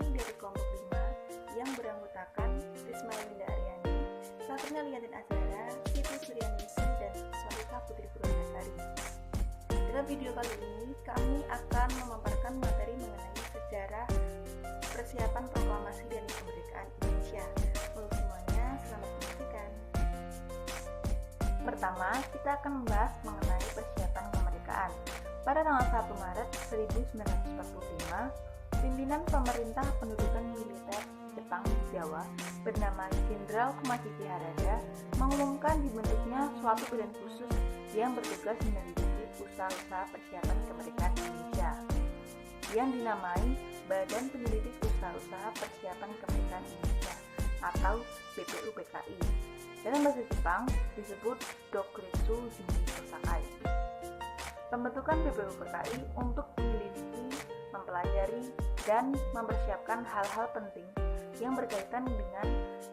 kami dari kelompok 5 yang beranggotakan Risma Linda Aryani, Sabrina Liatin Azhara, Siti Suryaningsi, dan Solika Putri Purwanasari. Dalam video kali ini, kami akan memaparkan materi mengenai sejarah persiapan proklamasi dan kemerdekaan Indonesia. Untuk semuanya, selamat menyaksikan. Pertama, kita akan membahas mengenai persiapan kemerdekaan. Pada tanggal 1 Maret 1945, pimpinan pemerintah pendudukan militer Jepang di Jawa bernama Jenderal Komachichi Harada mengumumkan dibentuknya suatu badan khusus yang bertugas meneliti usaha-usaha persiapan kemerdekaan Indonesia yang dinamai Badan Penyelidik Usaha-usaha Persiapan Kemerdekaan Indonesia atau BPUPKI. Dalam bahasa Jepang disebut Dokuritsu Jinji Kosakai. Pembentukan BPUPKI untuk menyelidiki, mempelajari, dan mempersiapkan hal-hal penting yang berkaitan dengan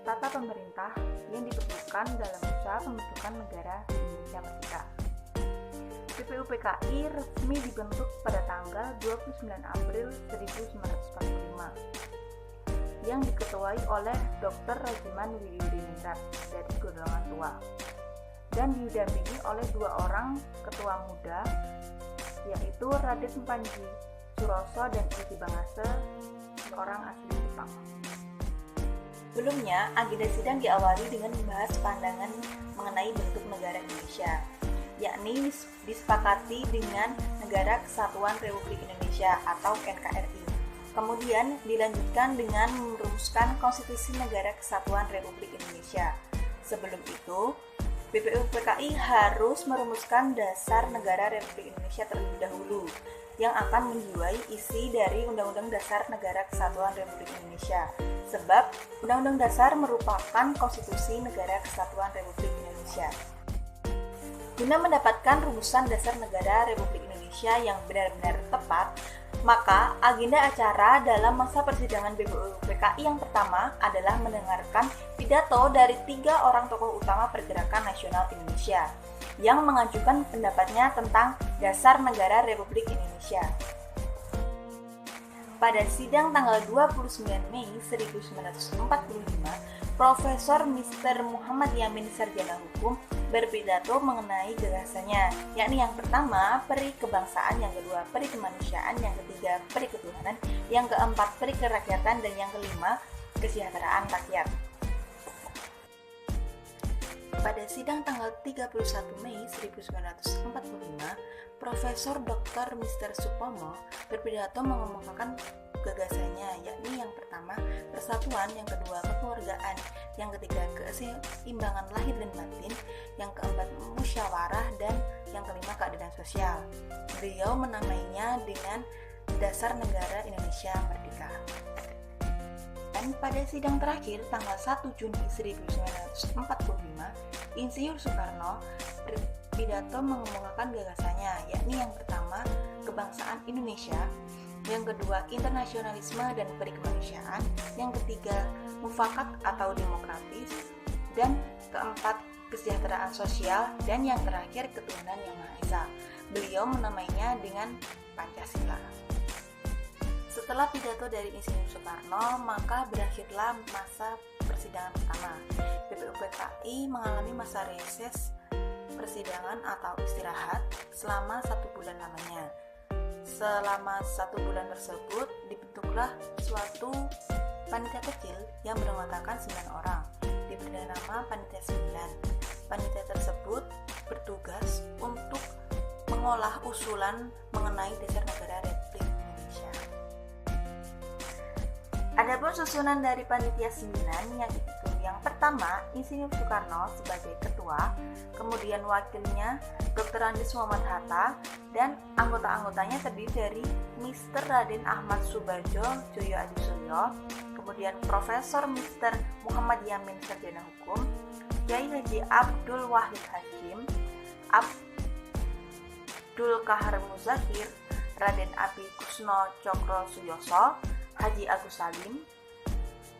tata pemerintah yang diperlukan dalam usaha pembentukan negara Indonesia Merdeka. BPUPKI resmi dibentuk pada tanggal 29 April 1945 yang diketuai oleh Dr. Rajiman Widodiningrat dari golongan tua dan didampingi oleh 2 orang ketua muda, yaitu Raden Panji Suroso dan Eki Bangase, seorang asli Jepang. Sebelumnya, agenda sidang diawali dengan membahas pandangan mengenai bentuk negara Indonesia, yakni disepakati dengan Negara Kesatuan Republik Indonesia atau NKRI. Kemudian dilanjutkan dengan merumuskan Konstitusi Negara Kesatuan Republik Indonesia. Sebelum itu, BPUPKI harus merumuskan dasar negara Republik Indonesia terlebih dahulu, yang akan menjiwai isi dari Undang-Undang Dasar Negara Kesatuan Republik Indonesia. Sebab Undang-Undang Dasar merupakan konstitusi Negara Kesatuan Republik Indonesia. Guna mendapatkan rumusan dasar negara Republik Indonesia yang benar-benar tepat, maka agenda acara dalam masa persidangan BPUPKI yang pertama adalah mendengarkan pidato dari 3 orang tokoh utama pergerakan nasional Indonesia yang mengajukan pendapatnya tentang dasar negara Republik Indonesia. Pada sidang tanggal 29 Mei 1945, Profesor Mr. Muhammad Yamin Sarjana Hukum berpidato mengenai gagasannya, yakni yang pertama, peri kebangsaan, yang kedua, peri kemanusiaan, yang ketiga, peri ketuhanan, yang keempat, peri kerakyatan, dan yang kelima, kesejahteraan rakyat. Pada sidang tanggal 31 Mei 1945, Profesor Dr. Mr. Supomo berpidato mengemukakan gagasannya, yakni yang pertama, persatuan, yang kedua, kekeluargaan, yang ketiga, keseimbangan lahir dan batin, yang keempat, musyawarah, dan yang kelima, keadilan sosial. Beliau menamainya dengan Dasar Negara Indonesia Merdeka. Dan pada sidang terakhir tanggal 1 Juni 1945, Insinyur Soekarno berpidato mengemukakan gagasannya, yakni yang pertama, kebangsaan Indonesia, yang kedua, internasionalisme dan peri kemanusiaan, yang ketiga, mufakat atau demokratis, dan keempat, kesejahteraan sosial, dan yang terakhir, ketuhanan yang Maha Esa. Beliau menamainya dengan Pancasila. Setelah pidato dari Insinyur Soekarno, maka berakhirlah masa persidangan pertama. BPUPKI mengalami masa reses persidangan atau istirahat selama 1 bulan lamanya. Selama 1 bulan tersebut dibentuklah suatu panitia kecil yang beranggotakan 9 orang, diberi nama Panitia 9. Panitia tersebut bertugas untuk mengolah usulan mengenai dasar negara Republik Indonesia. Adapun susunan dari Panitia 9 yaitu yang pertama, Insinyur Soekarno sebagai ketua, kemudian wakilnya Dr. Andes Muhammad Hatta, dan anggota-anggotanya terdiri dari Mr. Raden Ahmad Subadjo Joyo Adisuryo, kemudian Profesor Mr. Muhammad Yamin Sarjana Hukum, Kiai Haji Abdul Wahid Hakim, Abdul Kahar Muzakir, Raden Abi Kusno Cokro Suyoso, Haji Agus Salim,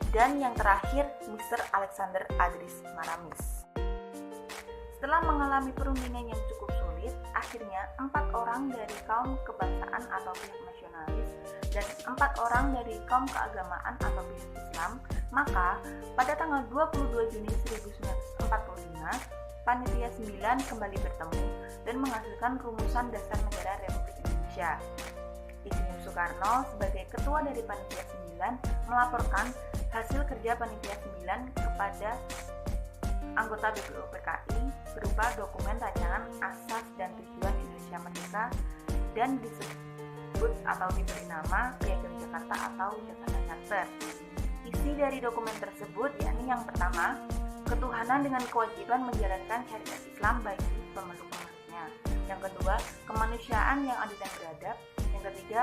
dan yang terakhir Mr. Alexander Adris Maramis. Setelah mengalami perundingan yang cukup sulit, sulit, akhirnya 4 orang dari kaum kebangsaan atau pihak nasionalis dan 4 orang dari kaum keagamaan atau pihak Islam. Maka pada tanggal 22 Juni 1945, Panitia 9 kembali bertemu dan menghasilkan rumusan dasar negara Republik Indonesia. Insinyur Soekarno sebagai ketua dari Panitia 9 melaporkan hasil kerja Panitia 9 kepada anggota BPUPKI berupa dokumen rancangan asas dan tujuan Indonesia Merdeka dan disebut atau diberi nama Piagam Jakarta atau Jakarta Charter. Isi dari dokumen tersebut yakni yang pertama, ketuhanan dengan kewajiban menjalankan syariat Islam bagi pemeluk-pemeluknya. Yang kedua, kemanusiaan yang adil dan beradab. Yang ketiga,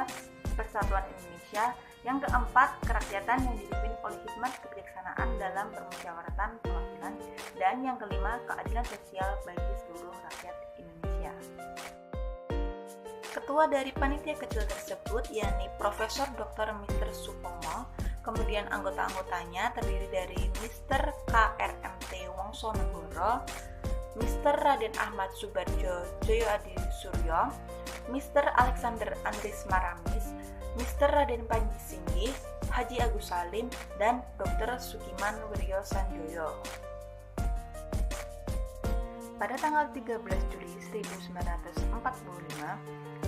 persatuan Indonesia. Yang keempat, kerakyatan yang dipimpin oleh hikmat kebijaksanaan dalam permusyawaratan perwakilan. Dan yang kelima, keadilan sosial bagi seluruh rakyat Indonesia. Ketua dari panitia kecil tersebut yakni Profesor Dr. Mr. Supomo. Kemudian anggota-anggotanya terdiri dari Mr. KRMT Wongsonegoro, Mr. Raden Ahmad Subardjo Joyo Adi Suryo, Mr. Alexander Andris Maramis, Mr. Raden Panji Singgih, Haji Agus Salim, dan Dr. Sukiman Wiryo Sanjoyo. Pada tanggal 13 Juli 1945,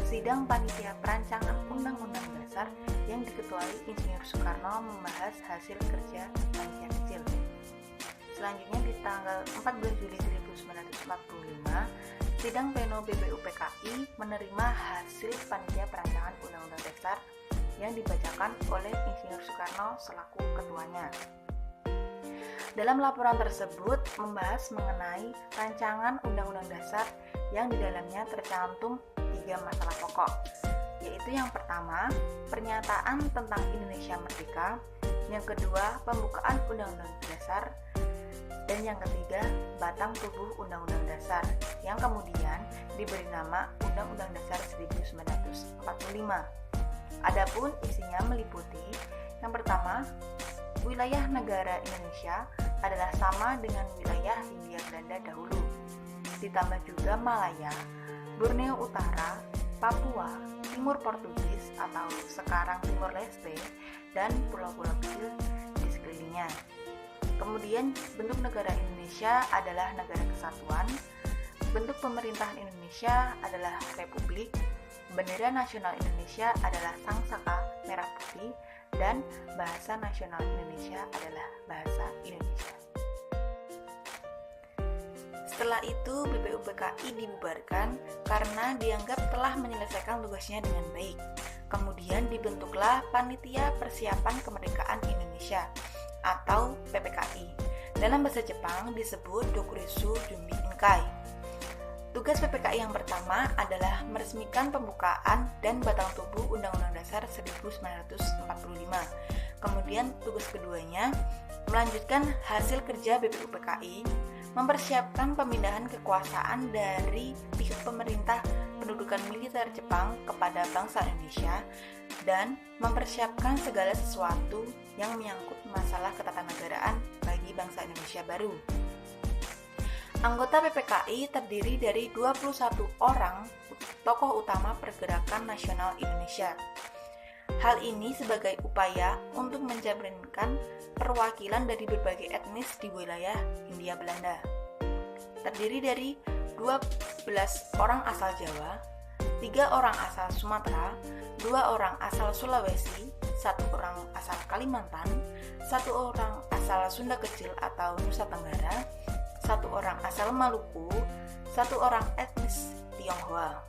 sidang panitia perancangan Undang-Undang Dasar yang diketuai Insinyur Soekarno membahas hasil kerja panitia kecil. Selanjutnya di tanggal 14 Juli 1945, sidang pleno BPUPKI menerima hasil panitia perancangan Undang-Undang Dasar yang dibacakan oleh Insinyur Soekarno selaku ketuanya. Dalam laporan tersebut membahas mengenai rancangan Undang-Undang Dasar yang di dalamnya tercantum 3 masalah pokok, yaitu yang pertama, pernyataan tentang Indonesia Merdeka, yang kedua, pembukaan Undang-Undang Dasar, dan yang ketiga, batang tubuh Undang-Undang Dasar, yang kemudian diberi nama Undang-Undang Dasar 1945. Adapun isinya meliputi yang pertama, wilayah negara Indonesia adalah sama dengan wilayah Hindia Belanda dahulu, ditambah juga Malaya, Borneo Utara, Papua, Timur Portugis atau sekarang Timor Leste, dan pulau-pulau kecil di sekelilingnya. Kemudian bentuk negara Indonesia adalah negara kesatuan, bentuk pemerintahan Indonesia adalah republik, bendera nasional Indonesia adalah sangsaka merah putih, dan bahasa nasional Indonesia adalah bahasa Indonesia. Setelah itu BPUPKI dibubarkan karena dianggap telah menyelesaikan tugasnya dengan baik. Kemudian dibentuklah Panitia Persiapan Kemerdekaan Indonesia atau PPKI. Dalam bahasa Jepang disebut Dokuritsu Junbi Inkai. Tugas PPKI yang pertama adalah meresmikan pembukaan dan batang tubuh Undang-Undang Dasar 1945. Kemudian tugas keduanya melanjutkan hasil kerja BPUPKI, mempersiapkan pemindahan kekuasaan dari pihak pemerintah pendudukan militer Jepang kepada bangsa Indonesia, dan mempersiapkan segala sesuatu yang menyangkut masalah ketatanegaraan bagi bangsa Indonesia baru. Anggota PPKI terdiri dari 21 orang tokoh utama pergerakan nasional Indonesia. Hal ini sebagai upaya untuk menjaminkan perwakilan dari berbagai etnis di wilayah Hindia Belanda. Terdiri dari 12 orang asal Jawa, 3 orang asal Sumatera, 2 orang asal Sulawesi, 1 orang asal Kalimantan, 1 orang asal Sunda Kecil atau Nusa Tenggara, 1 orang asal Maluku, 1 orang etnis Tionghoa.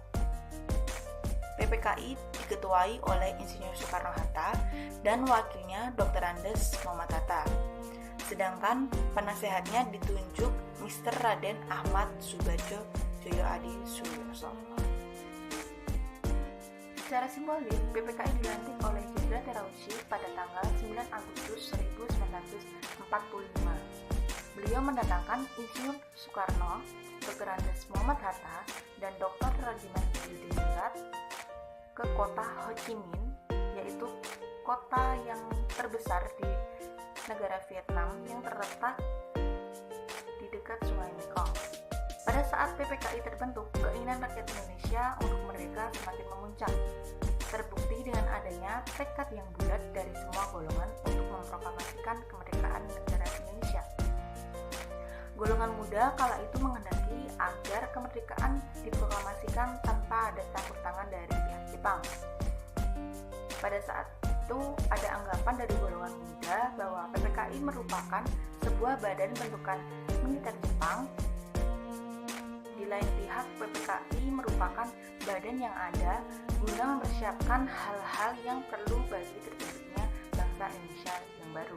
PPKI diketuai oleh Insinyur Soekarno-Hatta dan wakilnya Dr. Andes Muhammad Hatta. Sedangkan penasehatnya ditunjuk Mr. Raden Ahmad Subardjo Joyo Adi Suryo. Secara simbolik, PPKI dilantik oleh Jenderal Terauchi pada tanggal 9 Agustus 1945. Beliau mendatangkan Insinyur Soekarno, Dr. Andes Muhammad Hatta, dan Dr. Rajiman Dilihat ke kota Ho Chi Minh, yaitu kota yang terbesar di negara Vietnam yang terletak di dekat Sungai Mekong. Pada Pada saat PPKI terbentuk, keinginan rakyat Indonesia untuk merdeka semakin memuncak. Terbukti dengan adanya tekad yang bulat dari semua golongan untuk memproklamasikan kemerdekaan negara Indonesia. Golongan muda kala itu menghendaki agar kemerdekaan diproklamasikan tanpa ada campur tangan dari pihak Jepang. Pada saat itu ada anggapan dari golongan muda bahwa PPKI merupakan sebuah badan bentukan militer Jepang. Di lain pihak, PPKI merupakan badan yang ada guna mempersiapkan hal-hal yang perlu bagi terbentuknya bangsa Indonesia yang baru.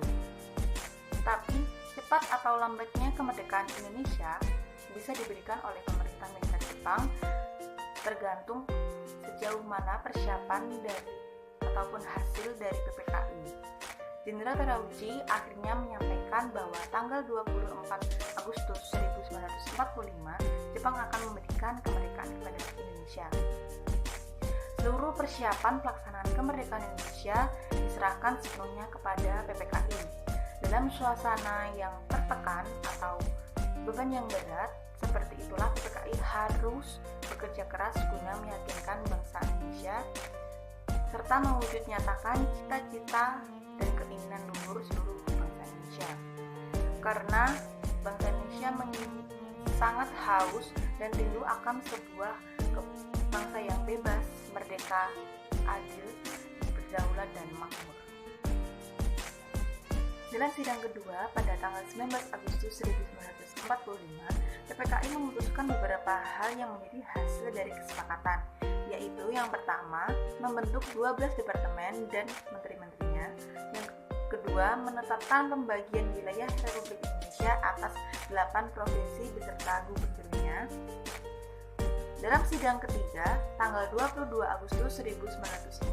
Tapi cepat atau lambatnya kemerdekaan Indonesia bisa diberikan oleh pemerintah militer Jepang, tergantung sejauh mana persiapan dari ataupun hasil dari PPKI. Jenderal Terauchi akhirnya menyampaikan bahwa tanggal 24 Agustus 1945 Jepang akan memberikan kemerdekaan kepada Indonesia. Seluruh persiapan pelaksanaan kemerdekaan Indonesia diserahkan sepenuhnya kepada PPKI. Dalam suasana yang tertekan atau beban yang berat, seperti itulah PPKI harus bekerja keras guna meyakinkan bangsa Indonesia serta mewujud nyatakan cita-cita dan keinginan luhur seluruh bangsa Indonesia. Karena bangsa Indonesia sangat haus dan rindu akan sebuah bangsa yang bebas, merdeka, adil, berdaulat dan makmur. Dalam sidang kedua pada tanggal 19 Agustus 1945, PPKI memutuskan beberapa hal yang menjadi hasil dari kesepakatan, yaitu yang pertama, membentuk 12 departemen dan menteri-menterinya. Yang kedua, menetapkan pembagian wilayah Republik Indonesia atas 8 provinsi beserta gubernurnya. Dalam sidang ketiga, tanggal 22 Agustus 1945,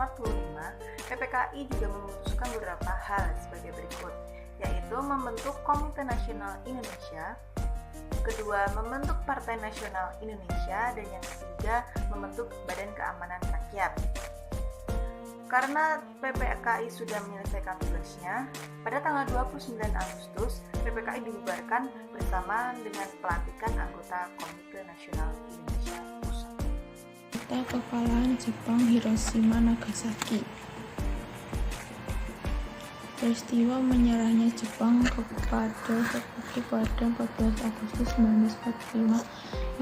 PPKI juga memutuskan beberapa hal sebagai berikut, yaitu membentuk Komite Nasional Indonesia, kedua, membentuk Partai Nasional Indonesia, dan yang ketiga, membentuk Badan Keamanan Rakyat. Karena PPKI sudah menyelesaikan tugasnya, pada tanggal 29 Agustus, PPKI dibubarkan bersama dengan pelantikan anggota Komite Nasional Indonesia Pusat. Kota kekalahan Jepang Hiroshima Nagasaki. Peristiwa menyerahnya Jepang kepada Sekutu pada 14 Agustus 1945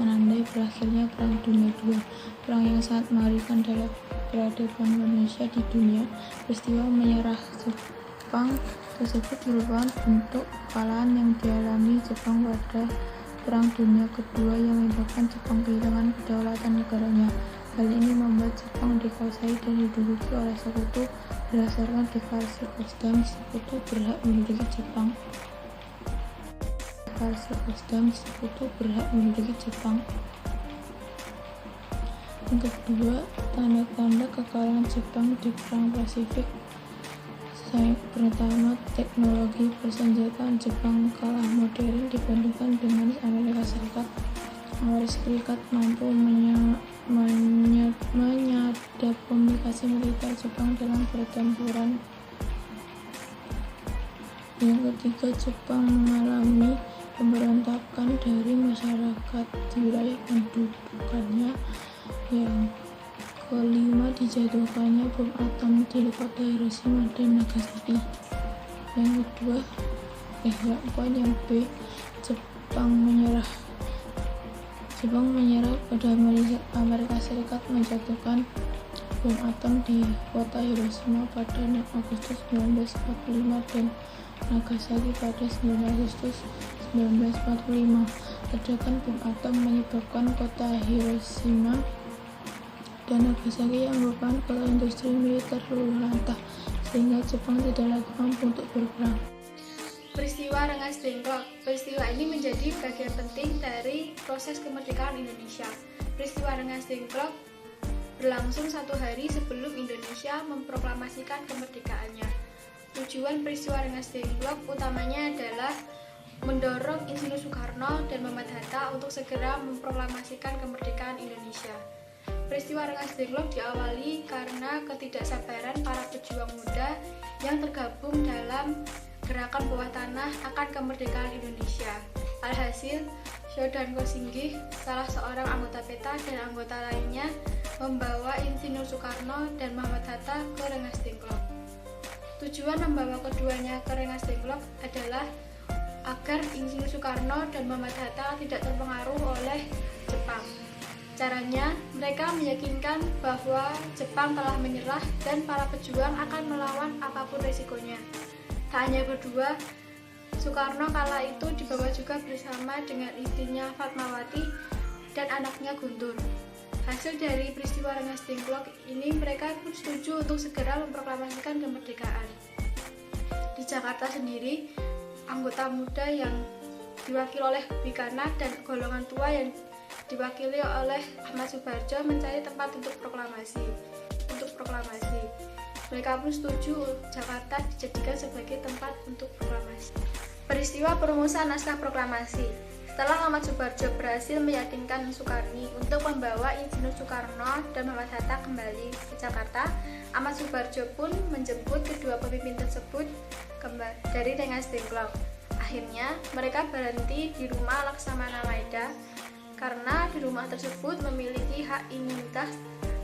menandai berakhirnya Perang Dunia II, perang yang sangat mengerikan dalam peradaban manusia di dunia. Peristiwa menyerah Jepang tersebut merupakan bentuk kekalahan yang dialami Jepang pada Perang Dunia Kedua yang menyebabkan Jepang kehilangan kedaulatan negaranya. Hal ini membuat Jepang dikuasai dan diduduki oleh Sekutu. Berdasarkan deklarasi Potsdam, Sekutu berhak memiliki Jepang. Deklarasi Potsdam, Sekutu berhak memiliki Jepang. Yang kedua, tanda-tanda kekalahan Jepang di Perang Pasifik. Pertama, teknologi persenjataan Jepang kalah modern dibandingkan dengan Amerika Serikat. Amerika Serikat mampu menyadap komunikasi militer Jepang dalam pertempuran. Yang ketiga, Jepang mengalami pemberontakan dari masyarakat di wilayah pendudukannya. Yang kelima, dijatuhkannya bom atom di kota Hiroshima dan Nagasaki. Yang kedua, yang B, Jepang menyerah pada Amerika Serikat menjatuhkan bom atom di kota Hiroshima pada 6 Agustus 1945 dan Nagasaki pada 9 Agustus 1945. Ledakan bom atom menyebabkan kota Hiroshima dan Nagasaki yang merupakan kota industri militer luluh lantah, sehingga Jepang tidak lagi mampu untuk berperang. Peristiwa Rengas Dengklok. Peristiwa ini menjadi bagian penting dari proses kemerdekaan Indonesia. Peristiwa Rengas Dengklok berlangsung 1 hari sebelum Indonesia memproklamasikan kemerdekaannya. Tujuan peristiwa Rengas Dengklok utamanya adalah mendorong Insinyur Soekarno dan Muhammad Hatta untuk segera memproklamasikan kemerdekaan Indonesia. Peristiwa Rengas Dengklok diawali karena ketidaksabaran para pejuang muda yang tergabung dalam gerakan bawah tanah akan kemerdekaan Indonesia. Alhasil, Yodan Kosinggih, salah seorang anggota PETA dan anggota lainnya membawa Insinyur Soekarno dan Muhammad Hatta ke Rengas Dengklok. Tujuan membawa keduanya ke Rengas Dengklok adalah agar Insinyur Soekarno dan Muhammad Hatta tidak terpengaruh oleh Jepang. Caranya, mereka meyakinkan bahwa Jepang telah menyerah dan para pejuang akan melawan apapun resikonya. Tak hanya berdua, Soekarno kala itu dibawa juga bersama dengan istrinya Fatmawati dan anaknya Guntur. Hasil dari peristiwa Rengas Dengklok ini, mereka pun setuju untuk segera memproklamasikan kemerdekaan. Di Jakarta sendiri, anggota muda yang diwakili oleh Bikana dan golongan tua yang diwakili oleh Ahmad Subarjo mencari tempat untuk proklamasi. Mereka pun setuju Jakarta dijadikan sebagai tempat untuk proklamasi. Peristiwa perumusan naskah proklamasi. Setelah Ahmad Subarjo berhasil meyakinkan Soekarni untuk membawa Insinyur Soekarno dan Muhammad Hatta kembali ke Jakarta, Ahmad Subarjo pun menjemput kedua pemimpin tersebut dari Rengas Dengklok. Akhirnya, mereka berhenti di rumah Laksamana Maeda karena di rumah tersebut memiliki hak imunitas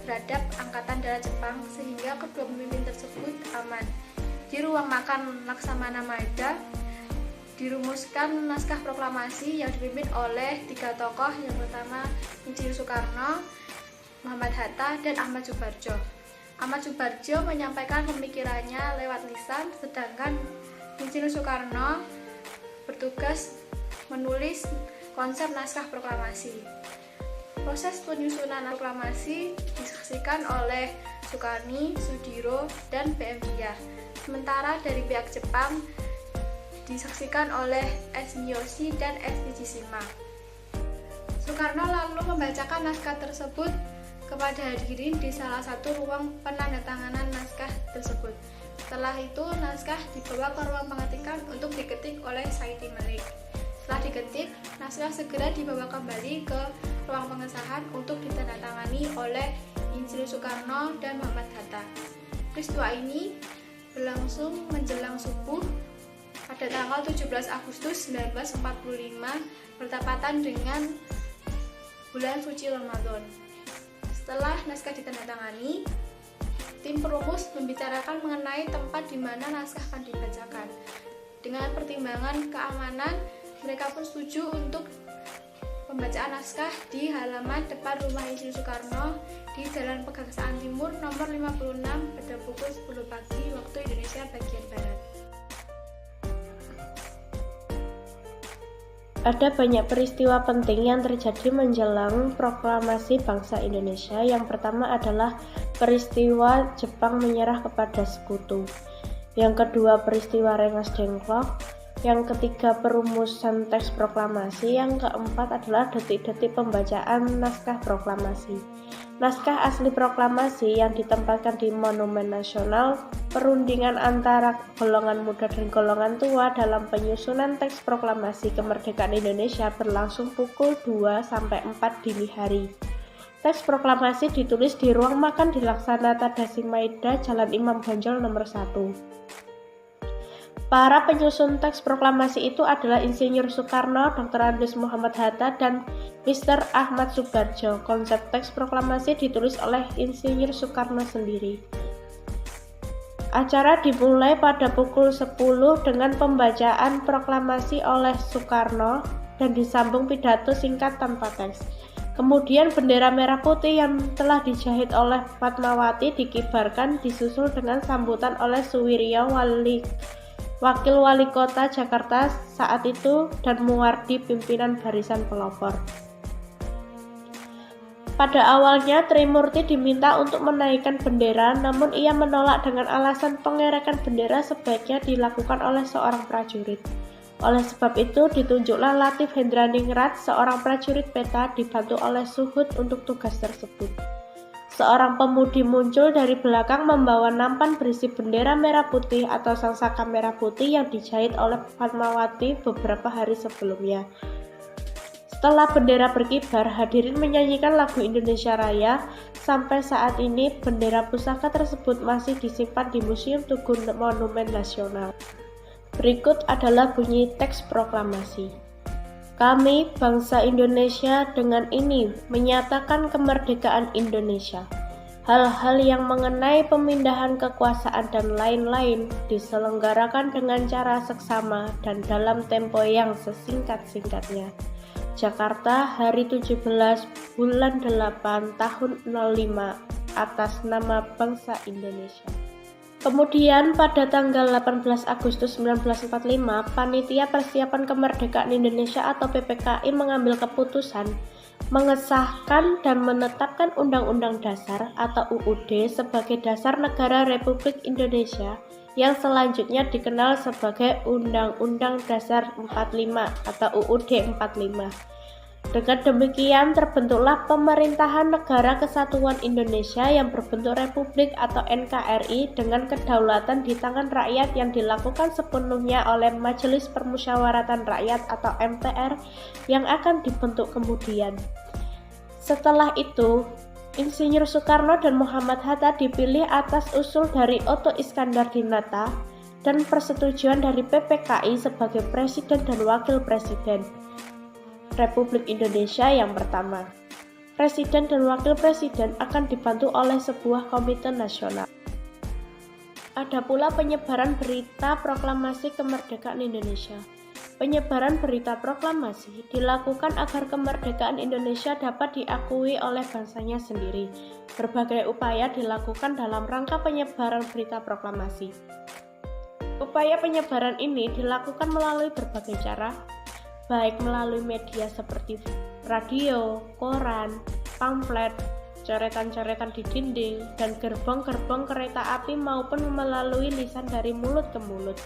terhadap Angkatan Darat Jepang, sehingga kedua pemimpin tersebut aman. Di ruang makan Laksamana Maeda dirumuskan naskah proklamasi yang dipimpin oleh tiga tokoh, yang pertama Insinyur Soekarno, Muhammad Hatta, dan Ahmad Subarjo. Ahmad Subarjo menyampaikan pemikirannya lewat lisan, sedangkan Insinyur Soekarno bertugas menulis konsep naskah proklamasi. Proses penyusunan proklamasi disaksikan oleh Soekarni, Sudiro, dan B.M. Diah. Sementara dari pihak Jepang disaksikan oleh S. Miyoshi dan S. Nijishima. Soekarno lalu membacakan naskah tersebut kepada hadirin di salah satu ruang penandatanganan naskah tersebut. Setelah itu, naskah dibawa ke ruang pengetikan untuk diketik oleh Saidi Malik. Setelah diketik, naskah segera dibawa kembali ke ruang pengesahan untuk ditandatangani oleh Insinyur Soekarno dan Muhammad Hatta. Peristiwa ini berlangsung menjelang subuh pada tanggal 17 Agustus 1945 bertepatan dengan bulan suci Ramadan. Setelah naskah ditandatangani, tim perumus membicarakan mengenai tempat di mana naskah akan dibacakan. Dengan pertimbangan keamanan, mereka pun setuju untuk pembacaan naskah di halaman depan rumah Insinyur Soekarno di Jalan Pegangsaan Timur nomor 56 pada pukul 10 pagi waktu Indonesia bagian Barat. Ada banyak peristiwa penting yang terjadi menjelang proklamasi bangsa Indonesia. Yang pertama adalah peristiwa Jepang menyerah kepada sekutu. Yang kedua, peristiwa Rengas Dengklok. Yang ketiga, perumusan teks proklamasi. Yang keempat adalah detik-detik pembacaan naskah proklamasi. Naskah asli proklamasi yang ditempatkan di Monumen Nasional, perundingan antara golongan muda dan golongan tua dalam penyusunan teks proklamasi kemerdekaan Indonesia berlangsung pukul 2-4 dini hari. Teks proklamasi ditulis di ruang makan di Laksana Tadashi Maeda, Jalan Imam Bonjol nomor 1. Para penyusun teks proklamasi itu adalah Insinyur Soekarno, Dr. Andes Muhammad Hatta, dan Mr. Ahmad Subarjo. Konsep teks proklamasi ditulis oleh Insinyur Soekarno sendiri. Acara dimulai pada pukul 10 dengan pembacaan proklamasi oleh Soekarno dan disambung pidato singkat tanpa teks. Kemudian bendera merah putih yang telah dijahit oleh Fatmawati dikibarkan, disusul dengan sambutan oleh Suwiryo, Wakil Wali Kota Jakarta saat itu, dan Muwardi, pimpinan barisan pelopor. Pada awalnya Trimurti diminta untuk menaikkan bendera, namun ia menolak dengan alasan pengerekan bendera sebaiknya dilakukan oleh seorang prajurit. Oleh sebab itu ditunjuklah Latif Hendraningrat, seorang prajurit PETA dibantu oleh Suhud untuk tugas tersebut. Seorang pemudi muncul dari belakang membawa nampan berisi bendera merah putih atau sangsaka merah putih yang dijahit oleh Fatmawati beberapa hari sebelumnya. Setelah bendera berkibar, hadirin menyanyikan lagu Indonesia Raya. Sampai saat ini, bendera pusaka tersebut masih disimpan di Museum Tugu Monumen Nasional. Berikut adalah bunyi teks proklamasi. Kami, bangsa Indonesia, dengan ini menyatakan kemerdekaan Indonesia. Hal-hal yang mengenai pemindahan kekuasaan dan lain-lain diselenggarakan dengan cara seksama dan dalam tempo yang sesingkat-singkatnya. Jakarta, hari 17 bulan 8 tahun 05 atas nama bangsa Indonesia. Kemudian pada tanggal 18 Agustus 1945, Panitia Persiapan Kemerdekaan Indonesia atau PPKI mengambil keputusan mengesahkan dan menetapkan Undang-Undang Dasar atau UUD sebagai dasar negara Republik Indonesia yang selanjutnya dikenal sebagai Undang-Undang Dasar 45 atau UUD 45. Dengan demikian terbentuklah Pemerintahan Negara Kesatuan Indonesia yang berbentuk Republik atau NKRI dengan kedaulatan di tangan rakyat yang dilakukan sepenuhnya oleh Majelis Permusyawaratan Rakyat atau MPR yang akan dibentuk kemudian. Setelah itu, Insinyur Soekarno dan Muhammad Hatta dipilih atas usul dari Otto Iskandar-Dinata dan persetujuan dari PPKI sebagai Presiden dan Wakil Presiden Republik Indonesia yang pertama. Presiden dan Wakil Presiden akan dibantu oleh sebuah komite nasional. Ada pula penyebaran berita proklamasi kemerdekaan Indonesia. Penyebaran berita proklamasi dilakukan agar kemerdekaan Indonesia dapat diakui oleh bangsanya sendiri. Berbagai upaya dilakukan dalam rangka penyebaran berita proklamasi. Upaya penyebaran ini dilakukan melalui berbagai cara, baik melalui media seperti radio, koran, pamflet, coretan-coretan di dinding, dan gerbong-gerbong kereta api maupun melalui lisan dari mulut ke mulut.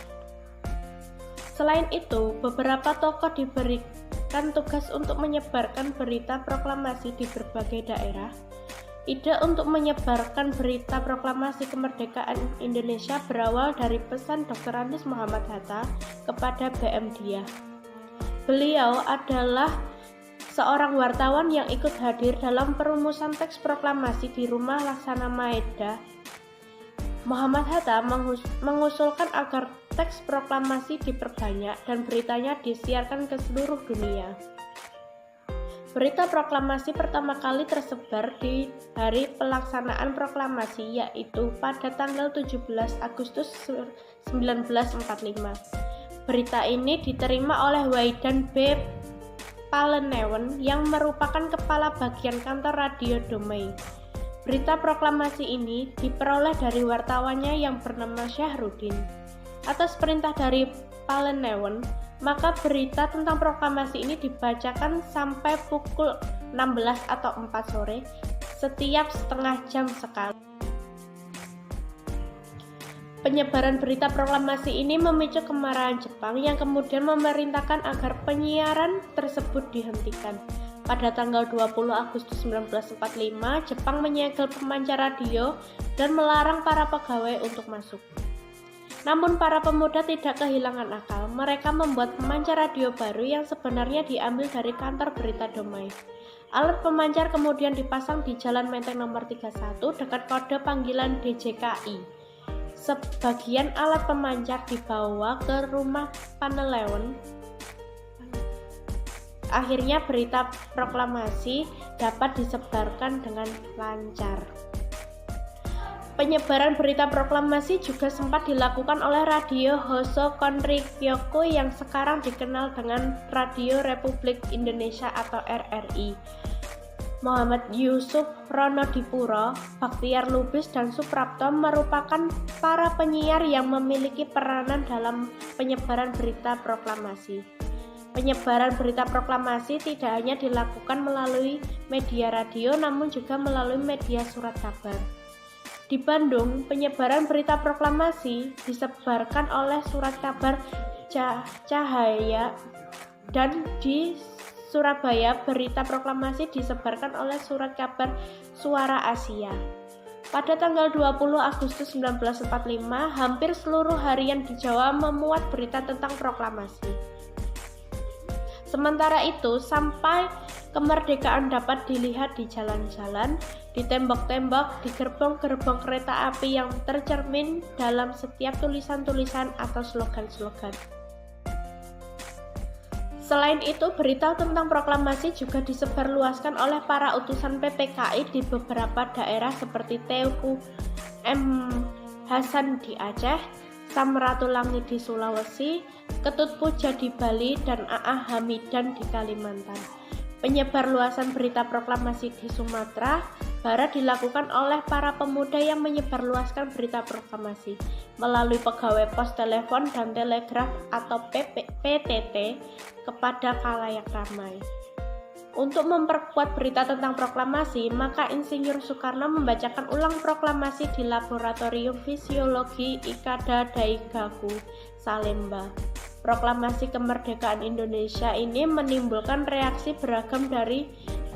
Selain itu, beberapa tokoh diberikan tugas untuk menyebarkan berita proklamasi di berbagai daerah. Ide untuk menyebarkan berita proklamasi kemerdekaan Indonesia berawal dari pesan Dr. Andes Muhammad Hatta kepada BM Diah. Beliau adalah seorang wartawan yang ikut hadir dalam perumusan teks proklamasi di Rumah Laksana Maeda. Muhammad Hatta mengusulkan agar teks proklamasi diperbanyak dan beritanya disiarkan ke seluruh dunia. Berita proklamasi pertama kali tersebar di hari pelaksanaan proklamasi, yaitu pada tanggal 17 Agustus 1945. Berita ini diterima oleh Waidan B. Palenewen yang merupakan kepala bagian kantor Radio Domai. Berita proklamasi ini diperoleh dari wartawannya yang bernama Syahrudin. Atas perintah dari Palenewen, maka berita tentang proklamasi ini dibacakan sampai pukul 16 atau 4 sore setiap setengah jam sekali. Penyebaran berita proklamasi ini memicu kemarahan Jepang yang kemudian memerintahkan agar penyiaran tersebut dihentikan. Pada tanggal 20 Agustus 1945, Jepang menyegel pemancar radio dan melarang para pegawai untuk masuk. Namun para pemuda tidak kehilangan akal. Mereka membuat pemancar radio baru yang sebenarnya diambil dari kantor berita Domai. Alat pemancar kemudian dipasang di Jalan Menteng nomor 31 dekat kode panggilan DJKI. Sebagian alat pemancar dibawa ke rumah Panelewen. Akhirnya berita proklamasi dapat disebarkan dengan lancar. Penyebaran berita proklamasi juga sempat dilakukan oleh Radio Hoso Konrikyoku yang sekarang dikenal dengan Radio Republik Indonesia atau RRI. Muhammad Yusuf, Ronodipuro, Baktiar Lubis, dan Suprapto merupakan para penyiar yang memiliki peranan dalam penyebaran berita proklamasi. Penyebaran berita proklamasi tidak hanya dilakukan melalui media radio, namun juga melalui media surat kabar. Di Bandung, penyebaran berita proklamasi disebarkan oleh surat kabar Cahaya, dan di Surabaya, berita proklamasi disebarkan oleh surat kabar Suara Asia. Pada tanggal 20 Agustus 1945, hampir seluruh harian di Jawa memuat berita tentang proklamasi. Sementara itu, sampai kemerdekaan dapat dilihat di jalan-jalan, di tembok-tembok, di gerbong-gerbong kereta api yang tercermin dalam setiap tulisan-tulisan atau slogan-slogan. Selain itu, berita tentang proklamasi juga disebarluaskan oleh para utusan PPKI di beberapa daerah seperti Teuku M. Hasan di Aceh, Samratulangi di Sulawesi, Ketut Puja di Bali, dan A.A. Hamidan di Kalimantan. Penyebarluasan berita proklamasi di Sumatera Barat dilakukan oleh para pemuda yang menyebarluaskan berita proklamasi melalui pegawai pos, telepon, dan telegraf atau PTT kepada khalayak ramai. Untuk memperkuat berita tentang proklamasi, maka Insinyur Soekarno membacakan ulang proklamasi di Laboratorium Fisiologi Ikada Daigaku, Salemba. Proklamasi kemerdekaan Indonesia ini menimbulkan reaksi beragam dari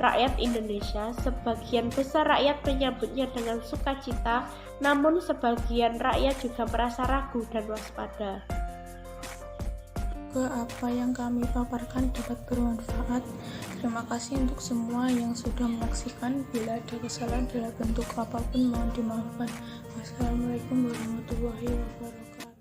rakyat Indonesia. Sebagian besar rakyat menyambutnya dengan sukacita, namun sebagian rakyat juga merasa ragu dan waspada. Semoga apa yang kami paparkan dapat bermanfaat. Terima kasih untuk semua yang sudah menyaksikan. Bila ada kesalahan dalam bentuk apapun mohon dimaafkan. Wassalamualaikum warahmatullahi wabarakatuh.